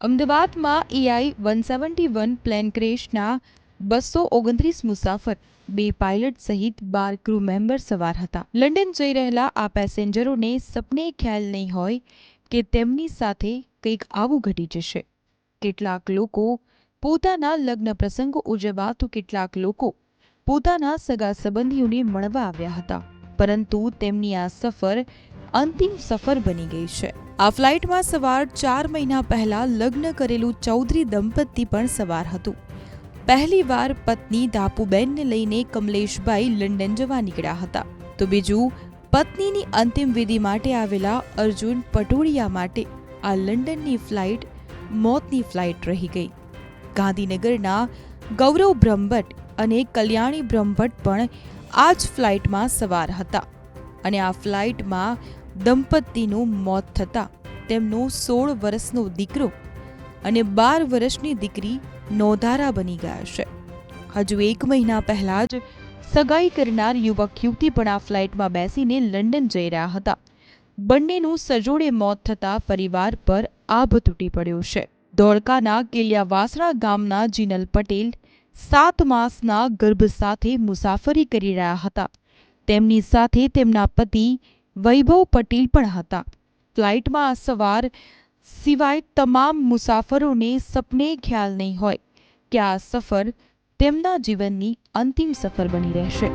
અમદાવાદમાં EI-171 plane ક્રેશના 229 મુસાફર, 2 pilot સહિત 12 ક્રૂ મેમ્બર સવાર હતા. લંડન જઈ રહેલા આ પેસેન્જરોને સપને ખ્યાલ નહીં હોય કે તેમની સાથે કંઈક આવું ઘટી જશે. કેટલાક લોકો પોતાના લગ્ન પ્રસંગો ઉજવવા તો કેટલાક લોકો પોતાના સગા સંબંધીઓને મળવા આવ્યા હતા. પરંતુ તેમની આ સફર અંતિમ સફર બની ગઈ છે. આ ફ્લાઇટમાં સવાર 4 મહિના પહેલા લગ્ન કરેલું ચૌધરી દંપતી પણ સવાર હતું. પહેલીવાર પત્ની ધાપુબેનને લઈને કમલેશભાઈ લંડન જવા નીકળ્યા હતા, તો બીજું પત્નીની અંતિમ વિધિ માટે આવેલા અર્જુન પટોડિયા માટે આ લંડનની ફ્લાઇટ મોતની ફ્લાઇટ રહી ગઈ. ગાંધીનગરના ગૌરવ બ્રહ્મભટ્ટ અને કલ્યાણી બ્રહ્મભટ્ટ પણ આ જ ફ્લાઇટમાં સવાર હતા અને આ ફ્લાઇટમાં દંપતીનું મોત થતાં તેમનો 16 વર્ષનો દીકરો અને 12 વર્ષની દીકરી નોંધારા બની ગયા છે. હજુ 1 મહિના પહેલા જ સગાઈ કરનાર યુવક યુવતી પણ આ ફ્લાઇટમાં બેસીને લંડન જઈ રહ્યા હતા. બંનેનું સજોડે મોત થતાં પરિવાર પર આભ તૂટી પડ્યો છે. ધોળકાના કેલિયાવાસણા ગામના જીનલ પટેલ 7 માસના ગર્ભ સાથે મુસાફરી કરી રહ્યા હતા. તેમની સાથે તેમના પતિ વૈભવ પટેલ પણ હતા. ફ્લાઇટમાં સવાર સિવાય તમામ મુસાફરોને સપને ખ્યાલ નહીં હોય કે આ સફર તેમના જીવનની અંતિમ સફર બની રહેશે.